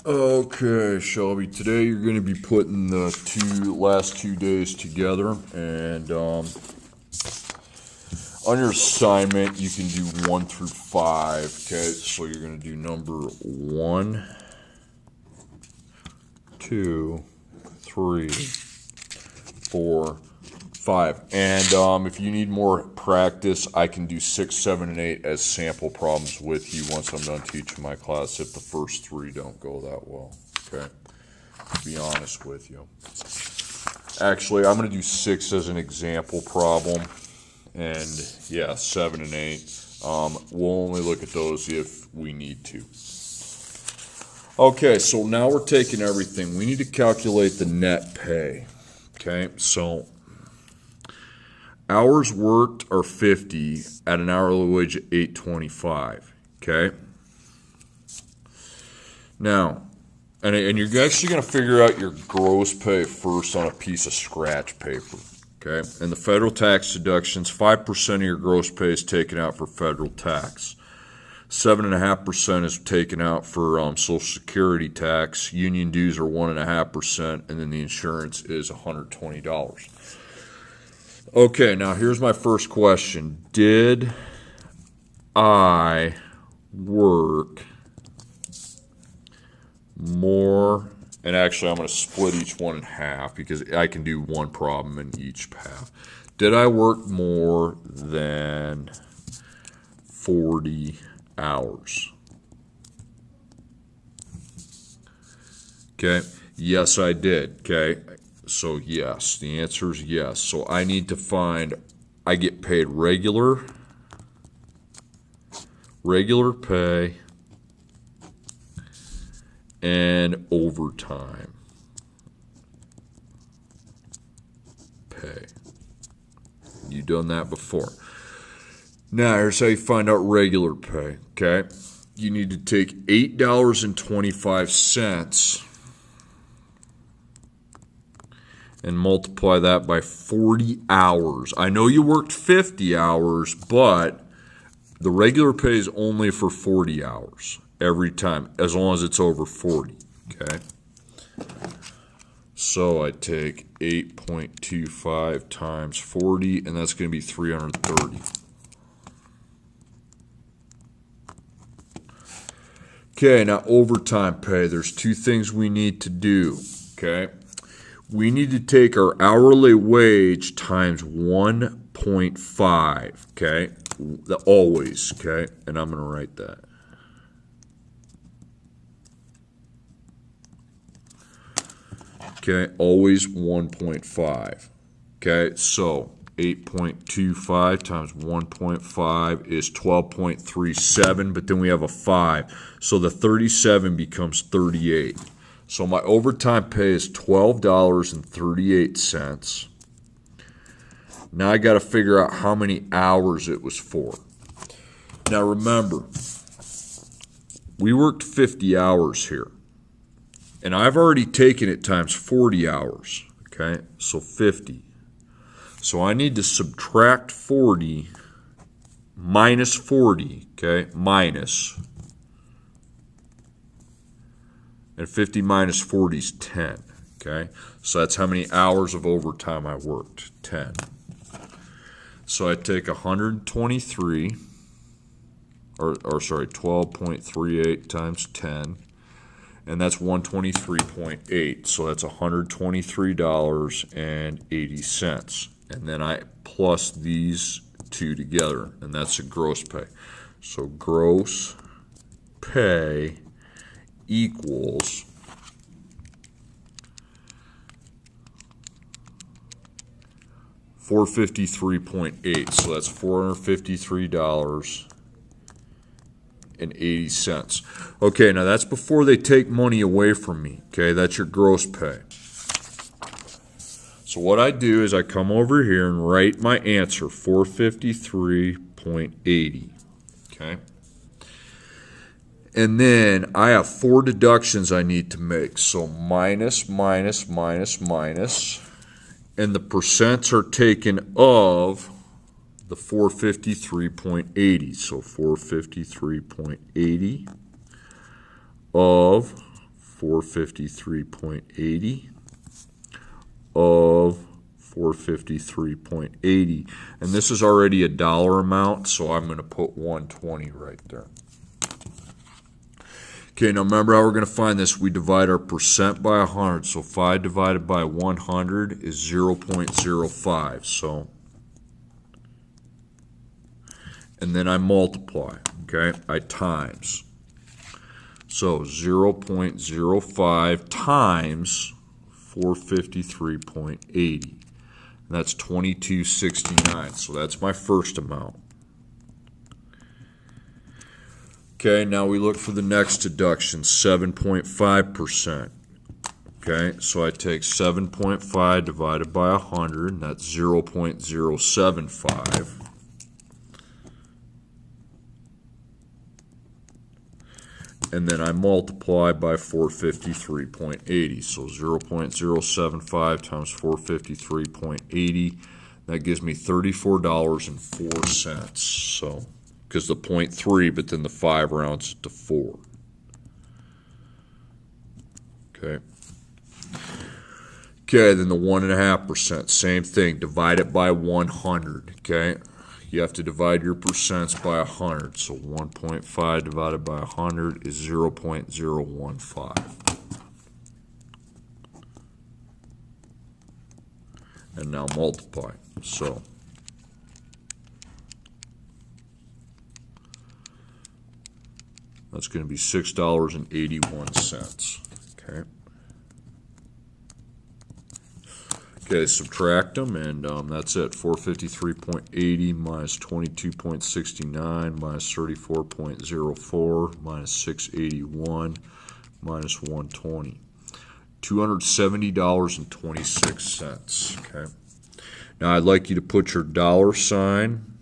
Okay, Shelby, today you're going to be putting the last 2 days together, and on your assignment you can do 1 through 5, okay? So you're going to do number 1, 2, 3, 4, 5. And if you need more practice, I can do 6, 7, and 8 as sample problems with you once I'm done teaching my class if the first 3 don't go that well, okay? To be honest with you. Actually, I'm going to do 6 as an example problem, and yeah, 7 and 8. We'll only look at those if we need to. Okay, so now we're taking everything. We need to calculate the net pay. Okay, so hours worked are 50 at an hourly wage of $8.25. Okay. Now, and you're actually going to figure out your gross pay first on a piece of scratch paper. Okay. And the federal tax deductions, 5% of your gross pay is taken out for federal tax. 7.5% is taken out for Social Security tax. Union dues are 1.5%, and then the insurance is $120. Okay, now here's my first question. Did I work more? And actually, I'm going to split each one in half because I can do one problem in each half. Did I work more than 40 hours? Okay, yes, I did. Okay, so yes, the answer is yes. So I need to find, I get paid regular pay and overtime pay. You've done that before. Now, here's how you find out regular pay, okay? You need to take $8.25 and multiply that by 40 hours. I know you worked 50 hours, but the regular pay is only for 40 hours every time, as long as it's over 40, okay? So I take 8.25 times 40, and that's going to be 330. Okay, now overtime pay. There's 2 things we need to do, okay? We need to take our hourly wage times 1.5, okay? Always, okay? And I'm going to write that. Okay, always 1.5. Okay, so 8.25 times 1.5 is 12.37, but then we have a 5. So the 37 becomes 38. So my overtime pay is $12.38. Now I got to figure out how many hours it was for. Now remember, we worked 50 hours here. And I've already taken it times 40 hours, okay? So 50. So I need to subtract 40 minus 40, okay? Minus. And 50 minus 40 is 10, okay? So that's how many hours of overtime I worked, 10. So I take 123, or sorry, 12.38 times 10. And that's 123.8, so that's $123.80. And then I plus these 2 together, and that's a gross pay. So gross pay equals $453.8. So that's $453.80. Okay, now that's before they take money away from me. Okay, that's your gross pay. So what I do is I come over here and write my answer, 453.80. Okay. And then I have 4 deductions I need to make. So minus, minus, minus, minus. And the percents are taken of the 453.80. So 453.80 of 453.80 of 453.80. And this is already a dollar amount, so I'm going to put 120 right there. Okay, now remember how we're going to find this. We divide our percent by 100. So 5 divided by 100 is 0.05. So, and then I multiply, okay? I times. So 0.05 times 453.80. And that's 2269. So that's my first amount. Okay, now we look for the next deduction, 7.5%. Okay, so I take 7.5 divided by 100, and that's 0.075. And then I multiply by 453.80. So 0.075 times 453.80, that gives me $34.04. So, because the 0.3, but then the 5 rounds it to 4. Okay. Okay, then the 1.5%, same thing. Divide it by 100. Okay. You have to divide your percents by 100. So 1.5 divided by 100 is 0.015. And now multiply. So that's going to be $6.81. Okay. Okay, subtract them, and that's it. 453.80 minus 22.69 minus 34.04 minus 681 minus 120. $270.26. Okay. Now I'd like you to put your dollar sign,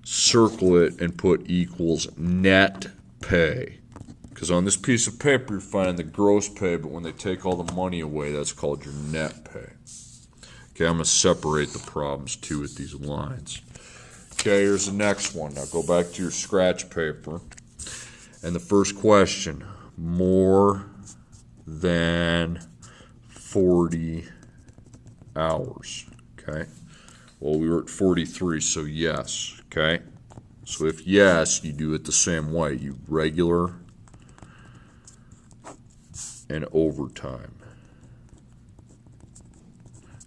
circle it, and put equals net pay. Because on this piece of paper you're finding the gross pay, but when they take all the money away, that's called your net pay. Okay, I'm going to separate the problems too with these lines. Okay, here's the next one. Now go back to your scratch paper. And the first question, more than 40 hours. Okay, well, we were at 43, so yes. Okay, so if yes, you do it the same way. You regular and overtime.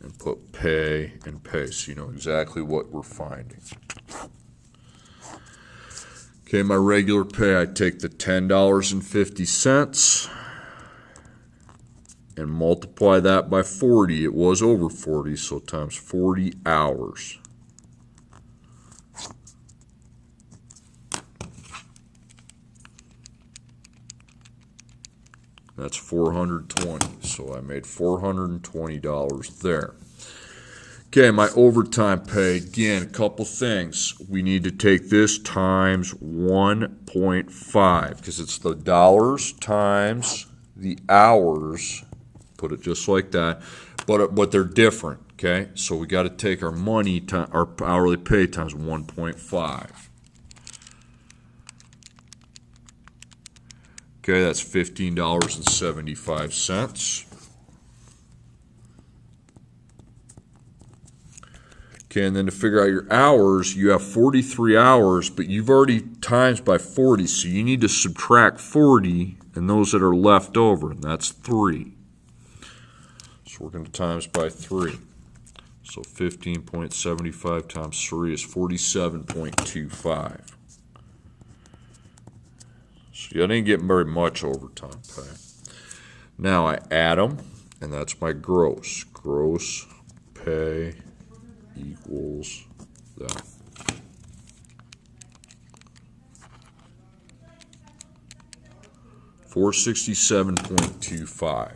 And put pay and pay, so you know exactly what we're finding. Okay, my regular pay, I take the $10.50 and multiply that by 40. It was over 40, so times 40 hours. That's 420, so I made $420 there. Okay, my overtime pay, again, a couple things. We need to take this times 1.5, because it's the dollars times the hours. Put it just like that, but they're different, okay? So we got to take our money, our hourly pay times 1.5. Okay, that's $15.75. Okay, and then to figure out your hours, you have 43 hours, but you've already times by 40, so you need to subtract 40 and those that are left over, and that's 3. So we're going to times by 3. So 15.75 times 3 is 47.25. So I didn't get very much overtime pay. Now I add them, and that's my gross. Gross pay equals that. $467.25.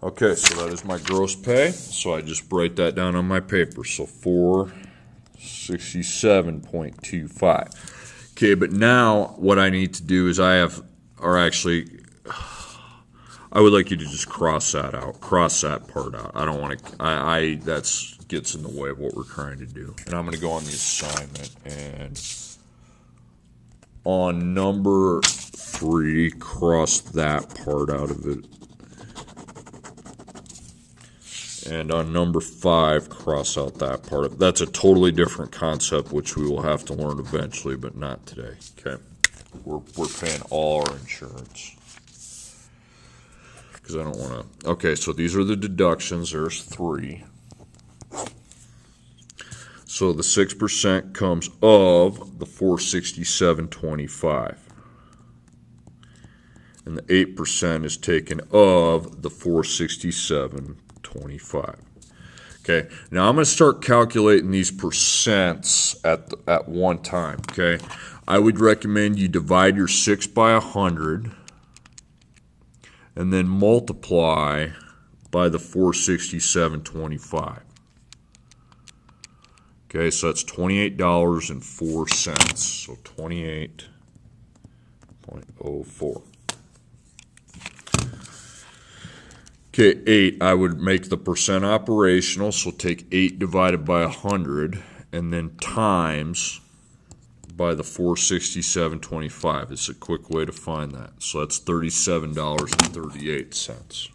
Okay, so that is my gross pay. So I just write that down on my paper. So 467.25. Okay, but now what I need to do is I would like you to just cross that out. Cross that part out. I don't want to, that gets in the way of what we're trying to do. And I'm going to go on the assignment, and on number 3, cross that part out of it. And on number 5, cross out that part of it. That's a totally different concept, which we will have to learn eventually, but not today. Okay, we're paying all our insurance. Because I don't want to. Okay, so these are the deductions. There's 3. So the 6% comes of the $467.25. And the 8% is taken of the $467.25. Okay, now I'm going to start calculating these percents at one time. Okay, I would recommend you divide your 6 by 100 and then multiply by the 467.25. Okay, so that's $28.04. So 28.04. Okay, 8, I would make the percent operational, so take 8 divided by 100, and then times by the 467.25. It's a quick way to find that. So that's $37.38.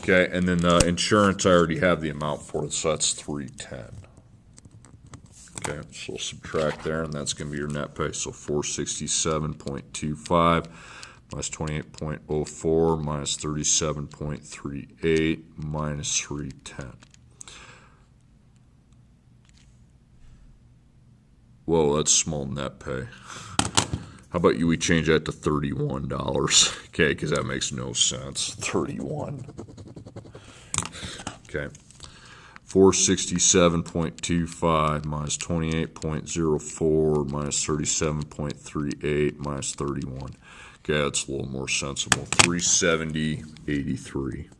Okay, and then the insurance, I already have the amount for it, so that's $310. Okay, so we'll subtract there, and that's going to be your net pay. So 467.25 minus 28.04 minus 37.38 minus 310. Whoa, that's small net pay. How about we change that to $31? Okay, because that makes no sense. 31. Okay. 467.25 minus 28.04 minus 37.38 minus 31. Okay, that's a little more sensible. 370.83.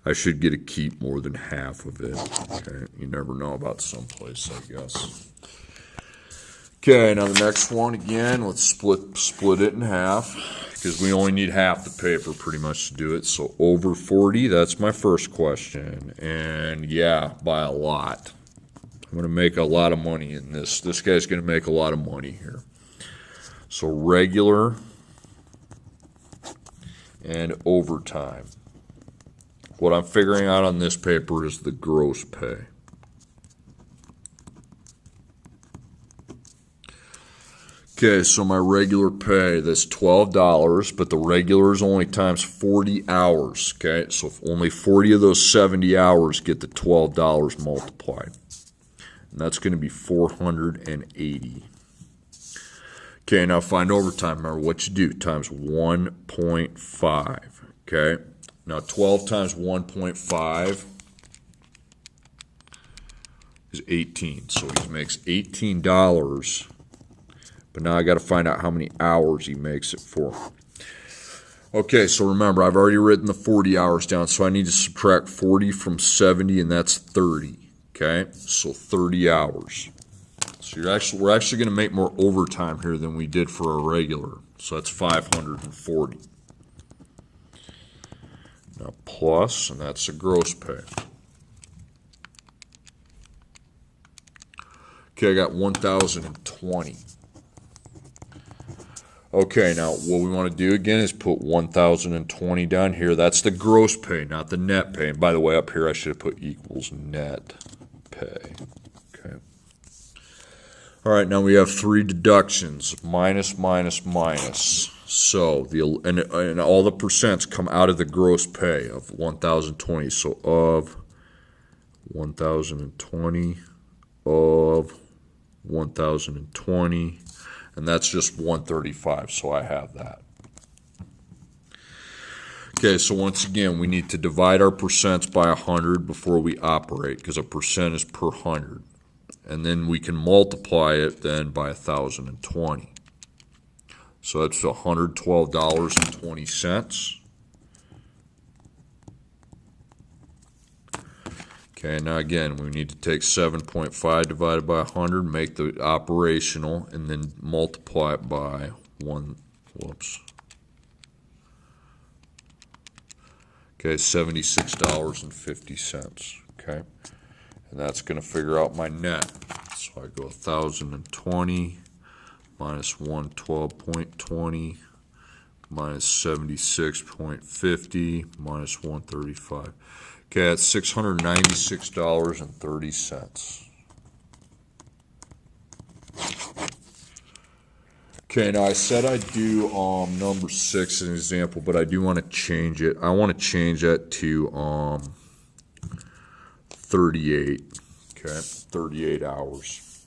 I should get to keep more than half of it. Okay, you never know about someplace, I guess. Okay, now the next one again. Let's split it in half because we only need half the paper pretty much to do it. So over 40. That's my first question, and yeah, by a lot. I'm going to make a lot of money in this. This guy's going to make a lot of money here. So regular and overtime. What I'm figuring out on this paper is the gross pay. Okay, so my regular pay, that's $12, but the regular is only times 40 hours. Okay, so if only 40 of those 70 hours get the $12 multiplied. And that's going to be 480. Okay, now find overtime. Remember what you do, times 1.5. Okay, now 12 times 1.5 is 18. So he makes $18. But now I got to find out how many hours he makes it for. Okay, so remember, I've already written the 40 hours down, so I need to subtract 40 from 70, and that's 30. Okay, so 30 hours. So we're actually going to make more overtime here than we did for a regular. So that's 540. Now plus, and that's the gross pay. Okay, I got 1,020. Okay, now what we want to do again is put 1,020 down here. That's the gross pay, not the net pay. And by the way, up here I should have put equals net pay. Okay. All right, now we have 3 deductions, minus, minus, minus. So and all the percents come out of the gross pay of 1,020. So of 1,020, of 1,020, and that's just 135. So I have that. Okay, so once again, we need to divide our percents by 100 before we operate, because a percent is per 100. And then we can multiply it then by 1,020. So that's $112.20. Okay, now again, we need to take 7.5 divided by 100, make the operational, and then multiply it by Okay, $76.50. Okay, and that's going to figure out my net. So I go 1,020 minus 112.20 minus 76.50 minus 135. Okay, that's $696.30. Okay, now I said I'd do number 6 as an example, but I do want to change it. I want to change that to 38. Okay, 38 hours.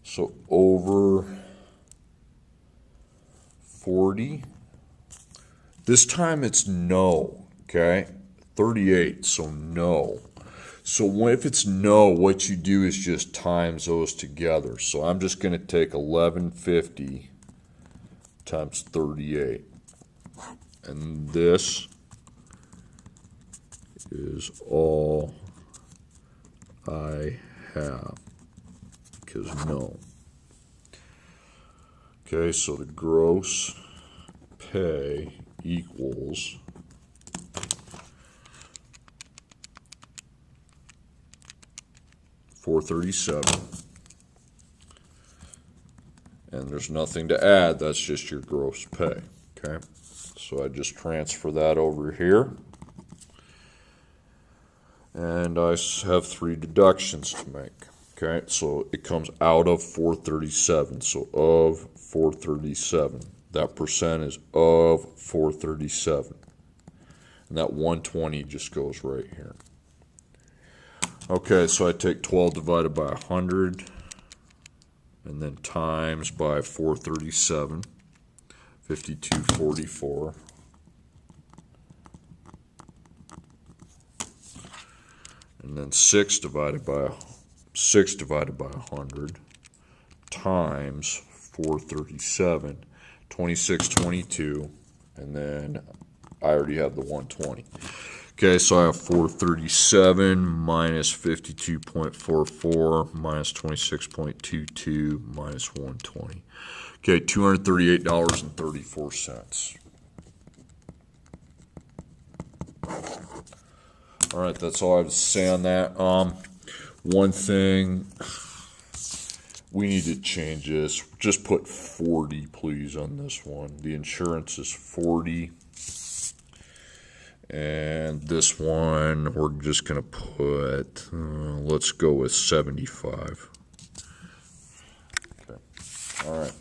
So over 40. This time it's no, okay? 38, so no. So if it's no, what you do is just times those together. So I'm just going to take 1150 times 38. And this is all I have, because no. Okay, so the gross pay equals $437, and there's nothing to add. That's just your gross pay. Okay, so I just transfer that over here, and I have 3 deductions to make. Okay, so it comes out of 437. So of 437, that percent is of 437, and that 120 just goes right here. Okay, so I take 12 divided by 100, and then times by 437, 5244. And then 6 divided by 100 times 437, 2622, and then I already have the 120. Okay, so I have 437 minus 52.44 minus 26.22 minus 120. Okay, $238.34. All right, that's all I have to say on that. One thing, we need to change this. Just put 40, please, on this one. The insurance is 40. And this one, we're just going to put, let's go with 75. Okay. All right.